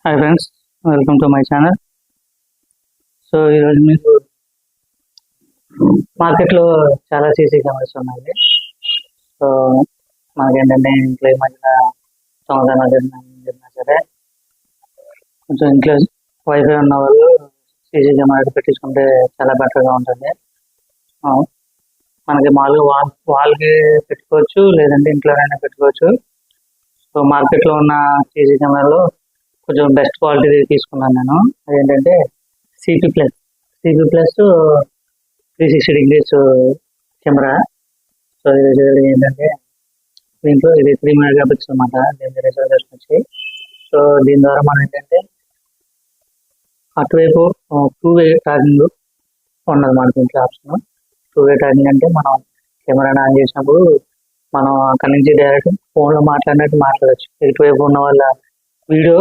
Hi friends, welcome to my channel. So ఈరోజు మీకు మార్కెట్లో చాలా సీసీ కెమెరాస్ ఉన్నాయి. సో మనకేంటంటే ఇంట్లో ఈ మధ్యన దొంగతనాలు జరిగినా సరే కొంచెం ఇంట్లో వైఫై ఉన్న వాళ్ళు సీసీ కెమెరా పెట్టించుకుంటే చాలా బెటర్గా ఉంటుంది. మనకి మామూలుగా వాల్కి పెట్టుకోవచ్చు, లేదంటే ఇంట్లోనైనా పెట్టుకోవచ్చు. సో మార్కెట్లో ఉన్న సీసీ కెమెరాలో కొంచెం బెస్ట్ క్వాలిటీ తీసుకున్నాను నేను. అదేంటంటే CP plus 360 degrees camera. So ఇది ఏంటంటే దీంట్లో ఇది 3 మెగాపిక్సెల్ అనమాట. దీని రిజల్యూషన్ వచ్చి సో దీని ద్వారా మనం ఏంటంటే అటువైపు 2-way ట్రాకింగ్ ఉన్నదన్నమాట. దీంట్లో ఆప్షన్ 2-way ట్రాకింగ్ అంటే మనం కెమెరాని ఆన్ చేసినప్పుడు మనం అక్కడి నుంచి డైరెక్ట్ ఫోన్లో మాట్లాడినట్టు మాట్లాడచ్చు. ఇటువైపు ఉన్న వాళ్ళ వీడియో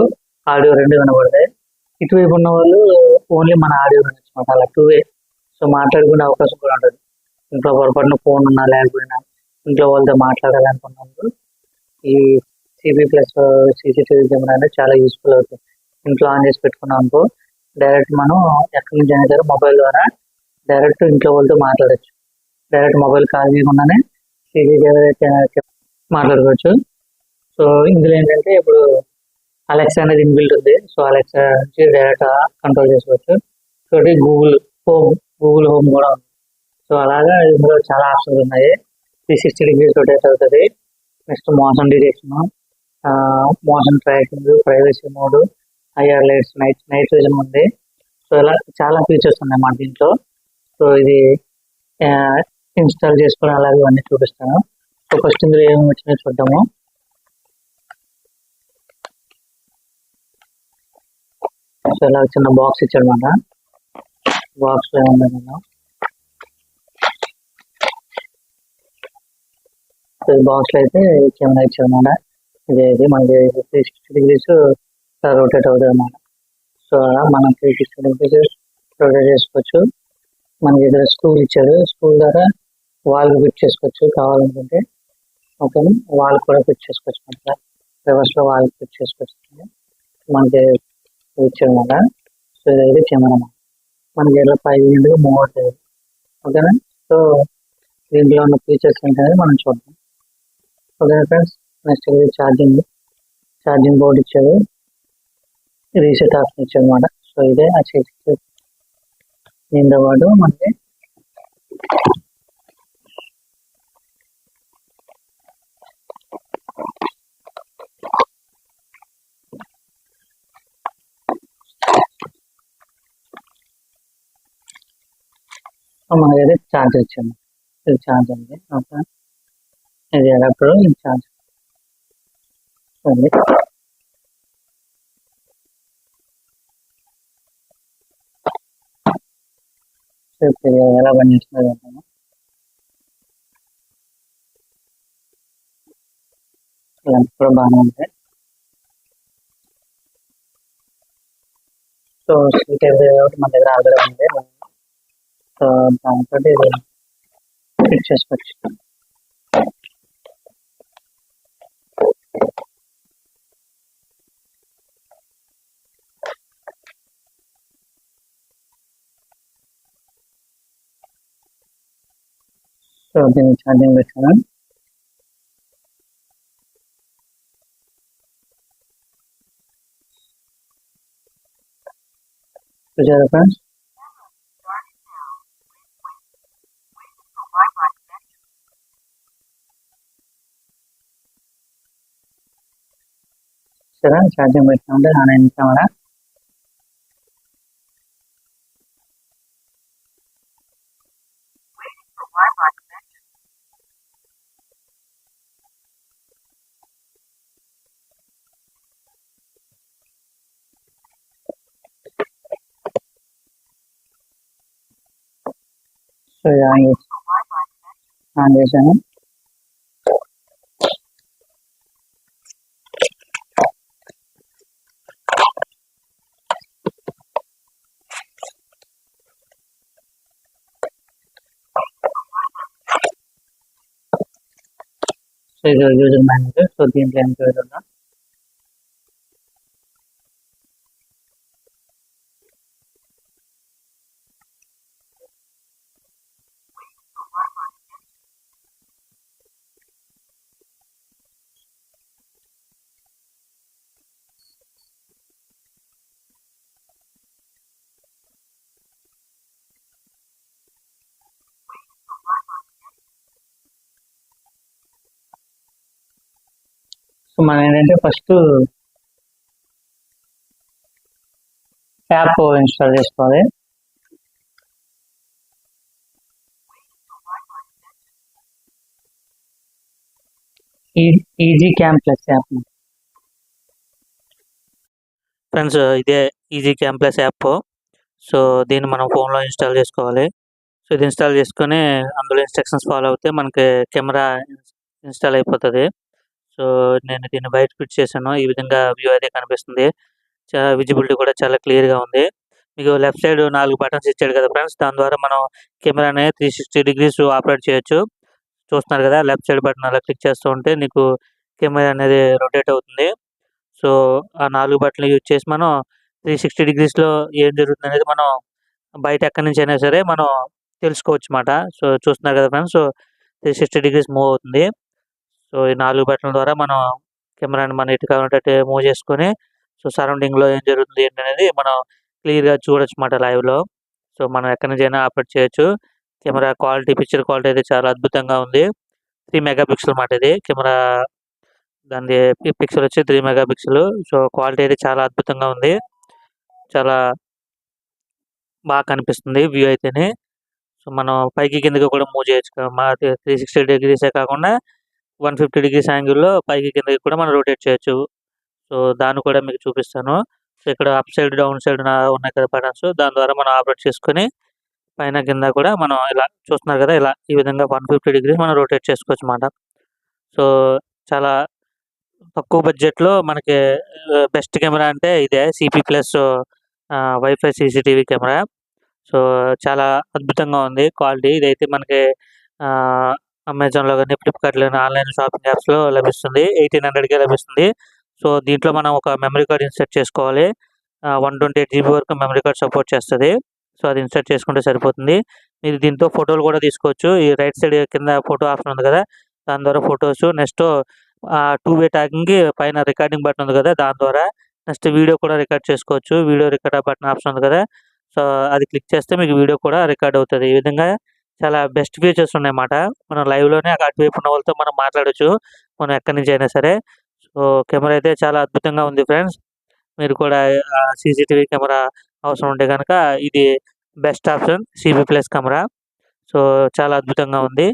ఆడియో రెండు వినబడతాయి, ఇటువైపు ఉన్న వాళ్ళు ఓన్లీ మన ఆడియో వినొచ్చు అనమాట. అలా 2-way. సో మాట్లాడుకునే అవకాశం కూడా ఉంటుంది. ఇంట్లో పొరపాటున ఫోన్ ఉన్నా లేకపోయినా ఇంట్లో వాళ్ళతో మాట్లాడాలనుకున్నప్పుడు ఈ సిబి ప్లస్ సీసీటీవీ కెమెరా అనేది చాలా యూస్ఫుల్ అవుతుంది. ఇంట్లో ఆన్ చేసి పెట్టుకున్నాం అనుకో, డైరెక్ట్ మనం ఎక్కడి నుంచి అయినా సరే మొబైల్ ద్వారా డైరెక్ట్ ఇంట్లో వాళ్ళతో మాట్లాడచ్చు. డైరెక్ట్ మొబైల్ కాల్ చేయకుండానే సీసీటీవీ మాట్లాడుకోవచ్చు. సో ఇందులో ఏంటంటే ఇప్పుడు అలెక్సా అనేది ఇన్బిల్ట్ ఉంది. సో అలెక్సా నుంచి డైరెక్ట్ కంట్రోల్ చేసుకోవచ్చు. ఇంకోటి గూగుల్ హోమ్ కూడా ఉంది. సో అలాగా ఇందులో చాలా ఆప్షన్స్ ఉన్నాయి. 360 degrees రొటేట్ అవుతుంది. Next motion detection, motion tracking, privacy mode, IR lights, night vision ఉంది. సో ఇలా చాలా ఫీచర్స్ ఉన్నాయి మన దీంట్లో. సో ఇది ఇన్స్టాల్ చేసుకుని అలాగే ఇవన్నీ చూపిస్తాను. సో ఫస్ట్ ఇందులో ఏమేమి వచ్చినాయో చూద్దాము. సో ఇలా చిన్న బాక్స్ ఇచ్చాడనమాట. బాక్స్ లో ఏముంది నేను బాక్స్ లో అయితే కెమెరా ఇచ్చాడనమాట. ఇది మనకి 360 degrees రొటేట్ అవుతుంది అనమాట. సో అలా మనం 360 degrees రొటేట్ చేసుకోవచ్చు. మనకి ఇక్కడ స్క్రూల్ ఇచ్చాడు. స్క్రూల్ ద్వారా వాల్ ఫిట్ చేసుకోవచ్చు కావాలనుకుంటే. ఓకేనా, వాల్ కూడా ఫిట్ చేసుకోవచ్చు అనమాట. రివర్స్ లో వాల్ ఫిట్ చేసుకోవచ్చు మనకి ఇచ్చాడనమాట. సో ఇదైతే కెమెరా మనకి ఇలా 5 మూవ్ అవుతుంది. ఓకేనా, సో దీంట్లో ఉన్న ఫీచర్స్ ఏంటనేది మనం చూద్దాం. ఓకే ఫ్రెండ్స్, నెక్స్ట్ ఇది ఛార్జింగ్ బోర్డ్ ఇచ్చాడు, రీసెట్ ఆప్షన్ ఇచ్చాడు అనమాట. సో ఇదే ఆ చేసి దీంతో పాటు మనకి మనకైతే ఛార్జర్ ఇచ్చాము. ఇది ఛార్జ్ అండి. ఓకే, ఇది అడాప్టర్, ఇది ఛార్జ్. ఎలా పనిచేస్తుంది అంటాము. లెంత్ కూడా బాగానే ఉంది. సో సీట్ అయితే మన దగ్గర ఆల్రెడీ ఉంది. సో దాంతో ఫిట్ చేసుకోవచ్చు. సో దీన్ని ఛార్జింగ్ పెట్టాను. చూసారా ఫ్రెండ్స్, సరే ఛార్జింగ్ పెట్టినా ఆన్ అయింది కెమెరా. సో ఆన్ చేశాను. సో ఇది యూజర్ మేనేజర్. సో దీంట్లో ఏం చూద్దాం. సో మనం ఏంటంటే ఫస్ట్ యాప్ ఇన్స్టాల్ చేసుకోవాలి. Easy cam plus app. Friends, ఇదే easy cam plus app. So దీన్ని మనం ఫోన్లో ఇన్స్టాల్ చేసుకోవాలి. సో ఇది ఇన్స్టాల్ చేసుకొని అందులో ఇన్స్ట్రక్షన్స్ ఫాలో అవుతే మనకి కెమెరా ఇన్స్టాల్ అయిపోతుంది. సో నేను దీన్ని బయట ఫిట్ చేశాను. ఈ విధంగా వ్యూ అయితే కనిపిస్తుంది. విజిబిలిటీ కూడా చాలా క్లియర్గా ఉంది. మీకు లెఫ్ట్ సైడ్ 4 బటన్స్ ఇచ్చాడు కదా ఫ్రెండ్స్, దాని ద్వారా మనం కెమెరాని 360 డిగ్రీస్ ఆపరేట్ చేయొచ్చు. చూస్తున్నారు కదా, లెఫ్ట్ సైడ్ బటన్ అలా క్లిక్ చేస్తూ ఉంటే నీకు కెమెరా అనేది రొటేట్ అవుతుంది. సో ఆ 4 బటన్లు యూజ్ చేసి మనం 360 డిగ్రీస్లో ఏం జరుగుతుంది అనేది మనం బయట ఎక్కడి నుంచి అయినా సరే మనం తెలుసుకోవచ్చు అన్నమాట. సో చూస్తున్నారు కదా ఫ్రెండ్స్, సో 360 డిగ్రీస్ మూవ్ అవుతుంది. సో ఈ 4 బటన్ల ద్వారా మనం కెమెరాని మన ఎటు కావాలంటే మూవ్ చేసుకొని సో సరౌండింగ్లో ఏం జరుగుతుంది ఏంటి అనేది మనం క్లియర్గా చూడొచ్చు అన్నమాట లైవ్లో. సో మనం ఎక్కడి నుంచి అయినా ఆపరేట్ చేయొచ్చు. కెమెరా క్వాలిటీ, పిక్చర్ క్వాలిటీ అయితే చాలా అద్భుతంగా ఉంది. 3 మెగాపిక్సెల్ అన్నమాట ఇది కెమెరా. దాని పిక్సెల్ వచ్చి 3 మెగాపిక్సెల్. సో క్వాలిటీ అయితే చాలా అద్భుతంగా ఉంది. చాలా బాగా కనిపిస్తుంది వ్యూ అయితేనే. సో మనం పైకి కిందకి కూడా మూవ్ చేయొచ్చు. 360 డిగ్రీసే కాకుండా 150 డిగ్రీస్ యాంగిల్లో పైకి కిందకి కూడా మనం రొటేట్ చేయొచ్చు. సో దాన్ని కూడా మీకు చూపిస్తాను. సో ఇక్కడ అప్ సైడ్, డౌన్ సైడ్ ఉన్నాయి కదా బటన్స్, దాని ద్వారా మనం ఆపరేట్ చేసుకొని పైన కింద కూడా మనం ఇలా చూస్తున్నారు కదా, ఇలా ఈ విధంగా 150 డిగ్రీస్ మనం రొటేట్ చేసుకోవచ్చు అన్నమాట. సో చాలా తక్కువ బడ్జెట్లో మనకి బెస్ట్ కెమెరా అంటే ఇదే CP plus wifi CCTV camera. So చాలా అద్భుతంగా ఉంది క్వాలిటీ. ఇదైతే మనకి అమెజాన్లో కానీ, ఫ్లిప్కార్ట్లో కానీ, ఆన్లైన్ షాపింగ్ యాప్స్లో లభిస్తుంది. 1800కే లభిస్తుంది. సో దీంట్లో మనం ఒక మెమరీ కార్డ్ ఇన్సర్ట్ చేసుకోవాలి. 128 GB వరకు మెమరీ కార్డ్ సపోర్ట్ చేస్తుంది. సో అది ఇన్సర్ట్ చేసుకుంటే సరిపోతుంది. మీరు దీంతో ఫోటోలు కూడా తీసుకోవచ్చు. ఈ రైట్ సైడ్ కింద ఫోటో ఆప్షన్ ఉంది కదా, దాని ద్వారా ఫొటోస్, నెక్స్ట్ 2-వే ట్యాగింగ్కి పైన రికార్డింగ్ బటన్ ఉంది కదా, దాని ద్వారా నెక్స్ట్ వీడియో కూడా రికార్డ్ చేసుకోవచ్చు. వీడియో రికార్డ్ బటన్ ఆప్షన్ ఉంది కదా, సో అది క్లిక్ చేస్తే మీకు వీడియో కూడా రికార్డ్ అవుతుంది. ఈ విధంగా చాలా బెస్ట్ ఫీచర్స్ ఉన్నాయన్నమాట. మనం లైవ్లోనే అటువైపు ఉన్న వాళ్ళతో మనం మాట్లాడచ్చు, మనం ఎక్కడి నుంచి అయినా సరే. సో కెమెరా అయితే చాలా అద్భుతంగా ఉంది ఫ్రెండ్స్. మీరు కూడా సీసీటీవీ కెమెరా అవసరం ఉంటే కనుక ఇది best option, CP plus camera. So చాలా అద్భుతంగా ఉంది.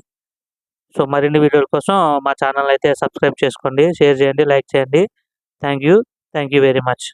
సో మరిన్ని వీడియోల కోసం మా ఛానల్ అయితే సబ్స్క్రైబ్ చేసుకోండి, షేర్ చేయండి, లైక్ చేయండి. Thank you very much.